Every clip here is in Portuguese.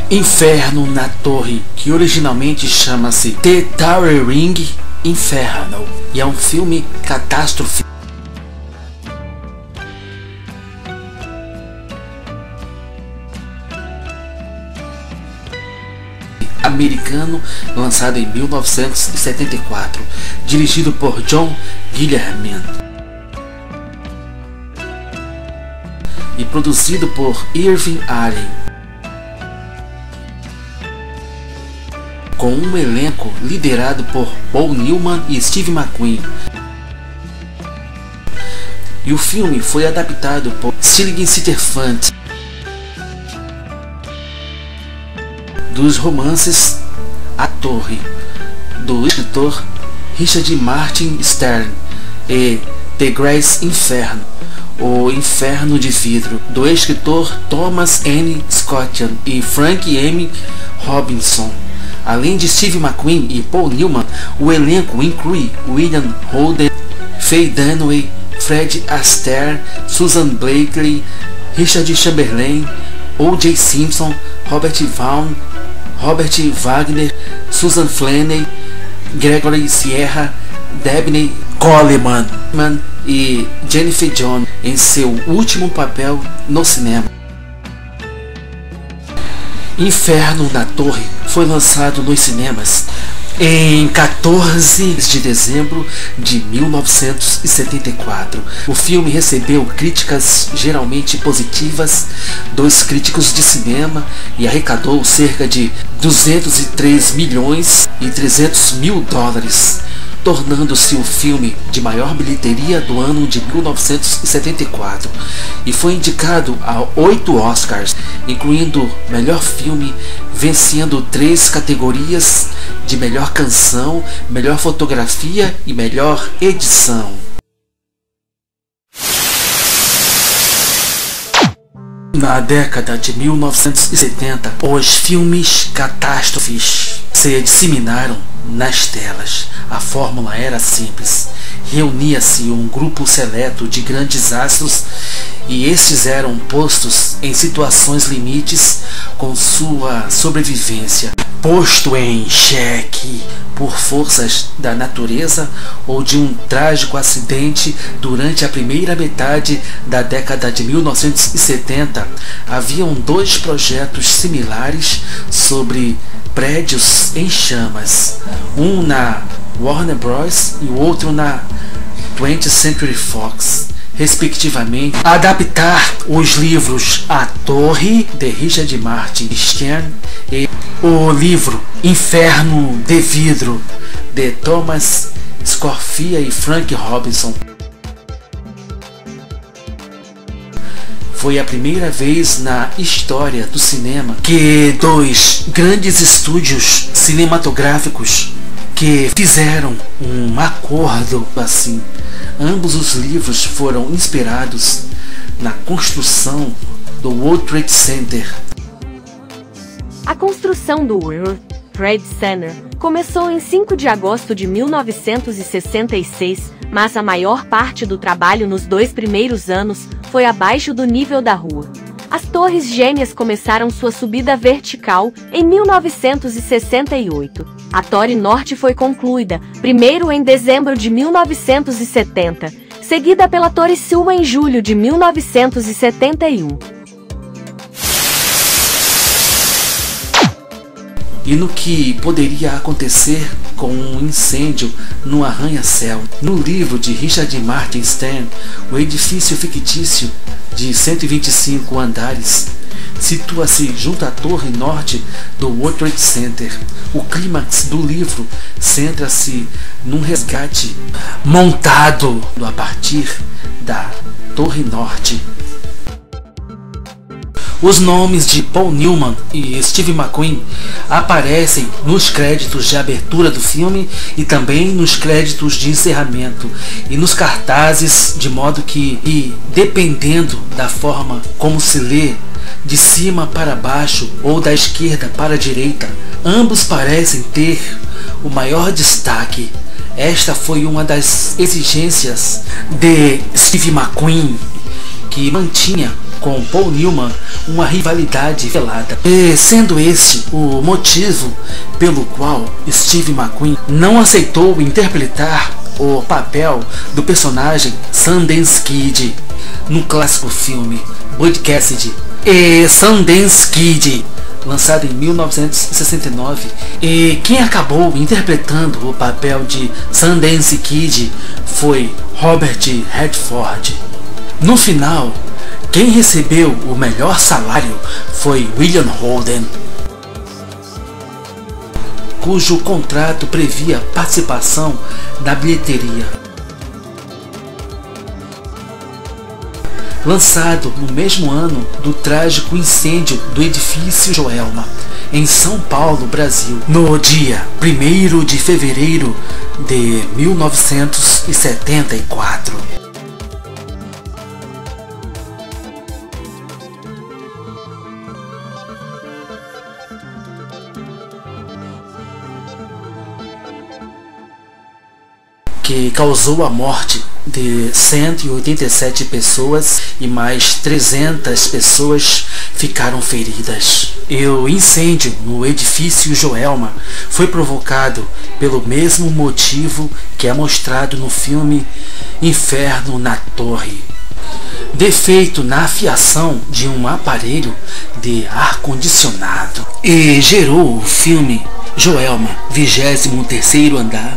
Inferno na Torre, que originalmente chama-se The Towering Inferno, e é um filme catástrofe americano, lançado em 1974, dirigido por John Guillermin e produzido por Irving Allen, com um elenco liderado por Paul Newman e Steve McQueen. E o filme foi adaptado por Stilling Sitterfant dos romances A Torre, do escritor Richard Martin Stern, e The Grace Inferno, O Inferno de Vidro, do escritor Thomas N. Scottian e Frank M. Robinson. Além de Steve McQueen e Paul Newman, o elenco inclui William Holden, Faye Dunaway, Fred Astaire, Susan Blakely, Richard Chamberlain, O.J. Simpson, Robert Vaughn, Robert Wagner, Susan Flaney, Gregory Sierra, Dabney Coleman e Jennifer John em seu último papel no cinema. Inferno na Torre foi lançado nos cinemas em 14 de dezembro de 1974. O filme recebeu críticas geralmente positivas dos críticos de cinema e arrecadou cerca de 203 milhões e 300 mil dólares, tornando-se o filme de maior bilheteria do ano de 1974, e foi indicado a 8 Oscars, incluindo melhor filme, vencendo 3 categorias de melhor canção, melhor fotografia e melhor edição. Na década de 1970, os filmes catástrofes se disseminaram nas telas. A fórmula era simples: reunia-se um grupo seleto de grandes astros e estes eram postos em situações limites com sua sobrevivência posto em xeque por forças da natureza ou de um trágico acidente. Durante a primeira metade da década de 1970, haviam 2 projetos similares sobre prédios em chamas, um na Warner Bros. E o outro na 20th Century Fox, respectivamente, adaptar os livros A Torre, de Richard Martin Stern, e o livro Inferno de Vidro, de Thomas Scorfia e Frank Robinson. Foi a primeira vez na história do cinema que 2 grandes estúdios cinematográficos que fizeram um acordo assim. Ambos os livros foram inspirados na construção do World Trade Center. A construção do World Trade Center começou em 5 de agosto de 1966, mas a maior parte do trabalho nos 2 primeiros anos foi abaixo do nível da rua. As Torres Gêmeas começaram sua subida vertical em 1968. A Torre Norte foi concluída primeiro em dezembro de 1970, seguida pela Torre Sul em julho de 1971. E no que poderia acontecer com um incêndio no arranha-céu. No livro de Richard Martin Stern, o edifício fictício de 125 andares situa-se junto à torre norte do World Trade Center. O clímax do livro centra-se num resgate montado a partir da torre norte. Os nomes de Paul Newman e Steve McQueen aparecem nos créditos de abertura do filme e também nos créditos de encerramento e nos cartazes, de modo que, dependendo da forma como se lê, de cima para baixo ou da esquerda para a direita, ambos parecem ter o maior destaque. Esta foi uma das exigências de Steve McQueen, que mantinha com Paul Newman uma rivalidade velada, e sendo este o motivo pelo qual Steve McQueen não aceitou interpretar o papel do personagem Sundance Kid no clássico filme Butch Cassidy e Sundance Kid, lançado em 1969, e quem acabou interpretando o papel de Sundance Kid foi Robert Redford. No final, quem recebeu o melhor salário foi William Holden, cujo contrato previa participação na bilheteria. Lançado no mesmo ano do trágico incêndio do edifício Joelma, em São Paulo, Brasil, no dia 1º de fevereiro de 1974. Que causou a morte de 187 pessoas e mais 300 pessoas ficaram feridas. E o incêndio no edifício Joelma foi provocado pelo mesmo motivo que é mostrado no filme Inferno na Torre: defeito na fiação de um aparelho de ar-condicionado. E gerou o filme Joelma, 23º Andar,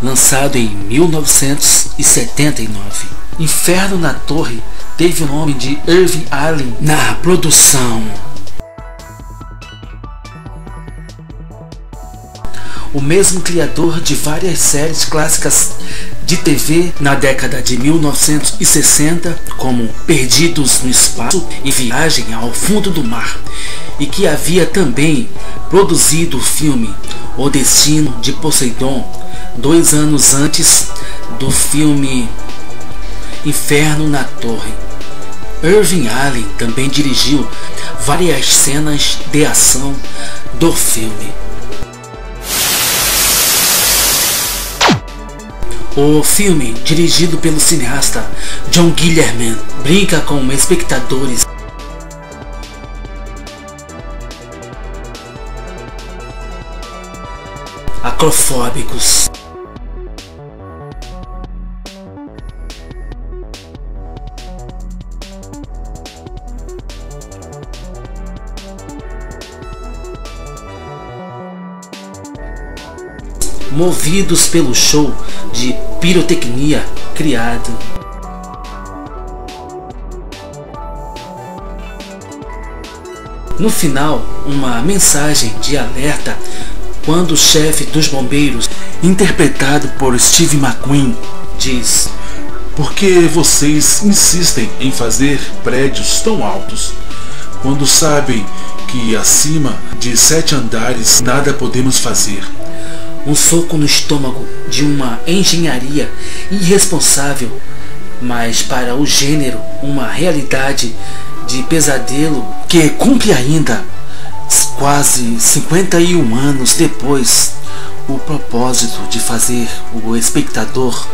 lançado em 1979. Inferno na Torre teve o nome de Irving Allen na produção. O mesmo criador de várias séries clássicas de TV na década de 1960, como Perdidos no Espaço e Viagem ao Fundo do Mar, e que havia também produzido o filme O Destino de Poseidon 2 anos antes do filme Inferno na Torre. Irving Allen também dirigiu várias cenas de ação do filme. O filme, dirigido pelo cineasta John Guillermin, brinca com espectadores acrofóbicos. Movidos pelo show de pirotecnia criado. No final, uma mensagem de alerta quando o chefe dos bombeiros, interpretado por Steve McQueen, diz: "Por que vocês insistem em fazer prédios tão altos, quando sabem que acima de 7 andares nada podemos fazer?" Um soco no estômago de uma engenharia irresponsável, mas para o gênero uma realidade de pesadelo que cumpre ainda, quase 51 anos depois, o propósito de fazer o espectador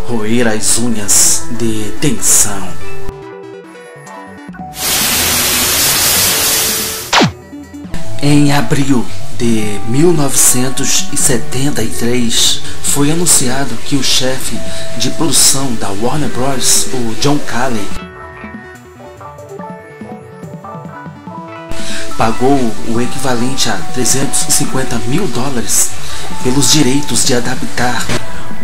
roer as unhas de tensão. Em abril de 1973, foi anunciado que o chefe de produção da Warner Bros., o John Calley, pagou o equivalente a $350 mil pelos direitos de adaptar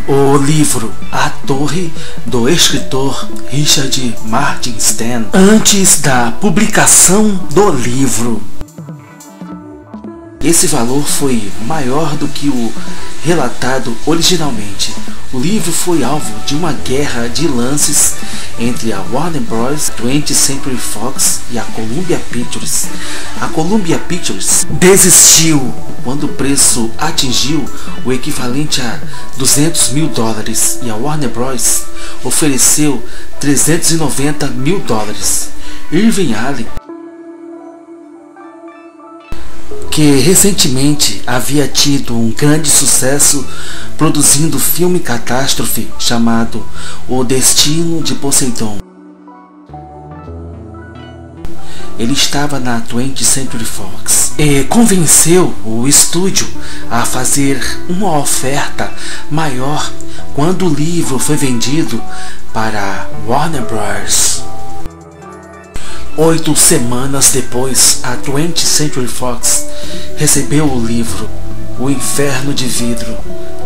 o livro A Torre, do escritor Richard Martin Stan, antes da publicação do livro. Esse valor foi maior do que o relatado originalmente. O livro foi alvo de uma guerra de lances entre a Warner Bros., 20th Century Fox e a Columbia Pictures. A Columbia Pictures desistiu quando o preço atingiu o equivalente a $200 mil e a Warner Bros. Ofereceu $390 mil. Irving Allen, que recentemente havia tido um grande sucesso produzindo o filme catástrofe chamado O Destino de Poseidon, ele estava na 20th Century Fox e convenceu o estúdio a fazer uma oferta maior quando o livro foi vendido para Warner Bros. 8 semanas depois, a 20th Century Fox recebeu o livro O Inferno de Vidro,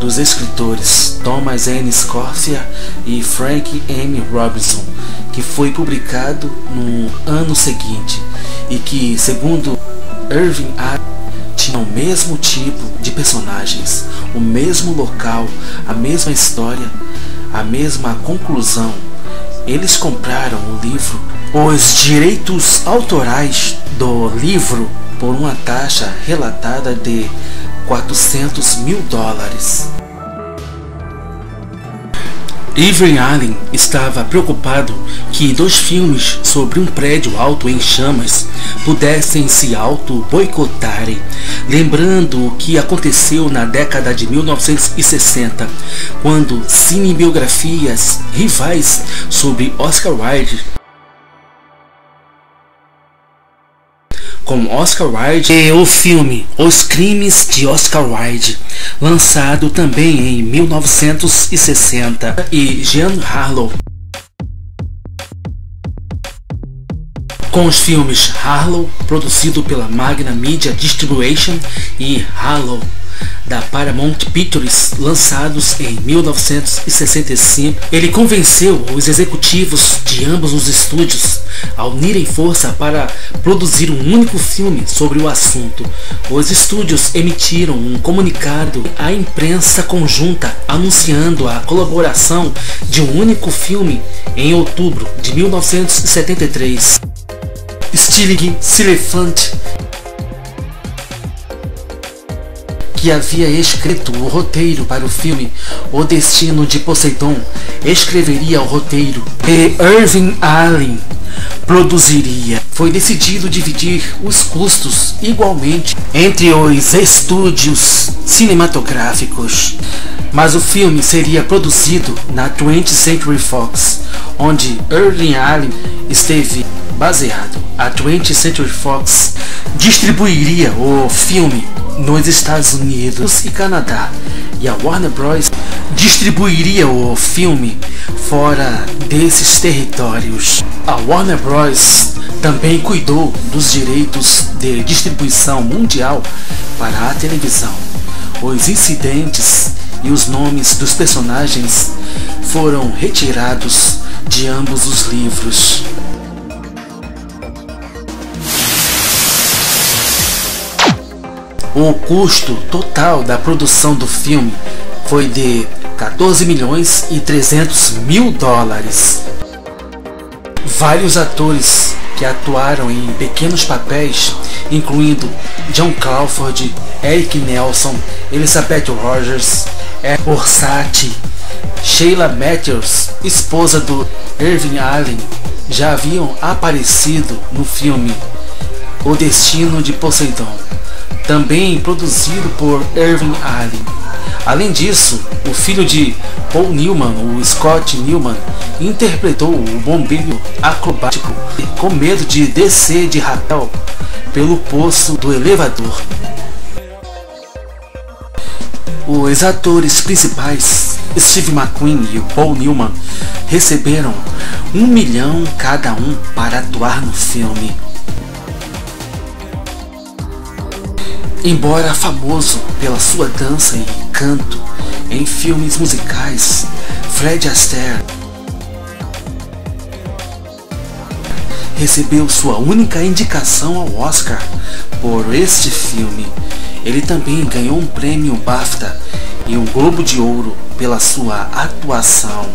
dos escritores Thomas N. Scofield e Frank M. Robinson, que foi publicado no ano seguinte e que, segundo Irving A., tinha o mesmo tipo de personagens, o mesmo local, a mesma história, a mesma conclusão. Eles compraram o livro, os direitos autorais do livro, por uma taxa relatada de $400 mil. Irving Allen estava preocupado que 2 filmes sobre um prédio alto em chamas pudessem se auto-boicotarem, lembrando o que aconteceu na década de 1960, quando cinebiografias rivais sobre Oscar Wilde, com Oscar Wilde e o filme Os Crimes de Oscar Wilde, lançado também em 1960, e Jean Harlow. Com os filmes Harlow, produzido pela Magna Media Distribution, e Harlow, da Paramount Pictures, lançados em 1965, ele convenceu os executivos de ambos os estúdios a unirem força para produzir um único filme sobre o assunto. Os estúdios emitiram um comunicado à imprensa conjunta anunciando a colaboração de um único filme em outubro de 1973. Stig Silefant, que havia escrito o roteiro para o filme O Destino de Poseidon, escreveria o roteiro e Irving Allen produziria. Foi decidido dividir os custos igualmente entre os estúdios cinematográficos, mas o filme seria produzido na 20th Century Fox, onde Irving Allen esteve baseado. A 20th Century Fox distribuiria o filme nos Estados Unidos e Canadá, e a Warner Bros. Distribuiria o filme fora desses territórios. A Warner Bros. Também cuidou dos direitos de distribuição mundial para a televisão. Os incidentes e os nomes dos personagens foram retirados de ambos os livros. O custo total da produção do filme foi de $14.300.000. Vários atores que atuaram em pequenos papéis, incluindo John Crawford, Eric Nelson, Elizabeth Rogers, Orsatti, Sheila Matthews, esposa do Irving Allen, já haviam aparecido no filme O Destino de Poseidon, também produzido por Irving Allen. Além disso, o filho de Paul Newman, o Scott Newman, interpretou o bombeiro acrobático com medo de descer de rapel pelo poço do elevador. Os atores principais, Steve McQueen e Paul Newman, receberam $1 milhão cada um para atuar no filme. Embora famoso pela sua dança e canto em filmes musicais, Fred Astaire recebeu sua única indicação ao Oscar por este filme. Ele também ganhou um prêmio BAFTA e um Globo de Ouro pela sua atuação.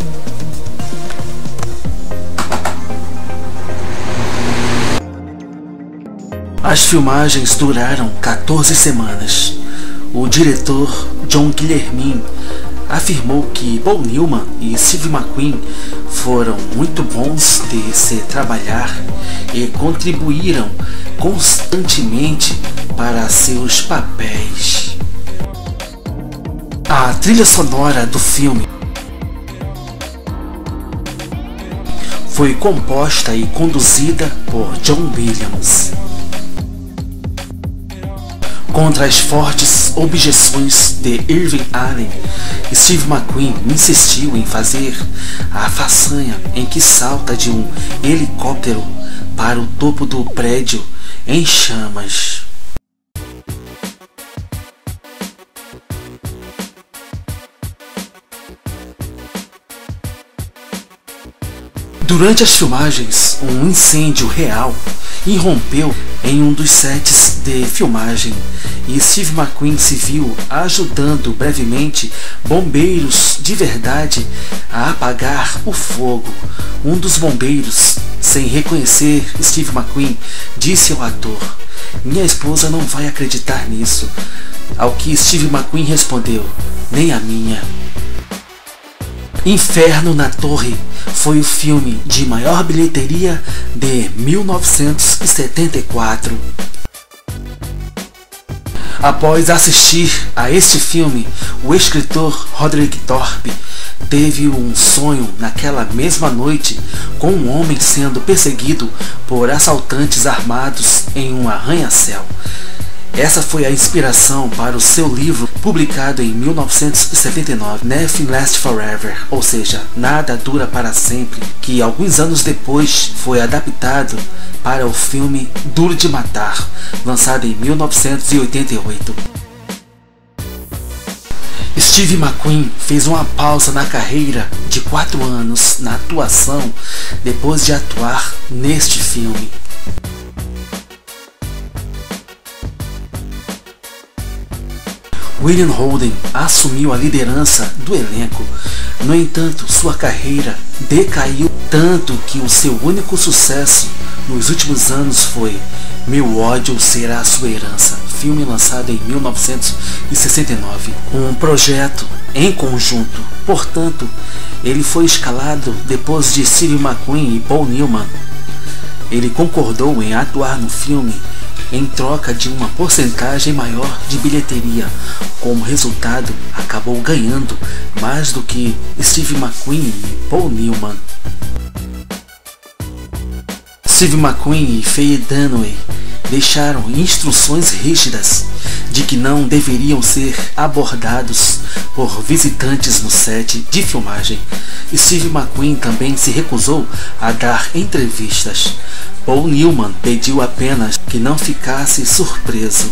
As filmagens duraram 14 semanas. O diretor John Guillermin afirmou que Paul Newman e Steve McQueen foram muito bons de se trabalhar e contribuíram constantemente para seus papéis. A trilha sonora do filme foi composta e conduzida por John Williams. Contra as fortes objeções de Irving Allen, Steve McQueen insistiu em fazer a façanha em que salta de um helicóptero para o topo do prédio em chamas. Durante as filmagens, um incêndio real irrompeu em um dos sets de filmagem e Steve McQueen se viu ajudando brevemente bombeiros de verdade a apagar o fogo. Um dos bombeiros, sem reconhecer Steve McQueen, disse ao ator: "Minha esposa não vai acreditar nisso." Ao que Steve McQueen respondeu: "Nem a minha." Inferno na Torre foi o filme de maior bilheteria de 1974. Após assistir a este filme, o escritor Roderick Thorpe teve um sonho naquela mesma noite com um homem sendo perseguido por assaltantes armados em um arranha-céu. Essa foi a inspiração para o seu livro, publicado em 1979, Nothing Lasts Forever, ou seja, Nada Dura para Sempre, que alguns anos depois foi adaptado para o filme Duro de Matar, lançado em 1988. Steve McQueen fez uma pausa na carreira de 4 anos na atuação depois de atuar neste filme. William Holden assumiu a liderança do elenco. No entanto, sua carreira decaiu tanto que o seu único sucesso nos últimos anos foi Meu Ódio Será Sua Herança, filme lançado em 1969, um projeto em conjunto. Portanto, ele foi escalado depois de Steve McQueen e Paul Newman. Ele concordou em atuar no filme em troca de uma porcentagem maior de bilheteria. Como resultado, acabou ganhando mais do que Steve McQueen e Paul Newman. Steve McQueen e Faye Dunaway deixaram instruções rígidas de que não deveriam ser abordados por visitantes no set de filmagem. Steve McQueen também se recusou a dar entrevistas. Paul Newman pediu apenas que não ficasse surpreso.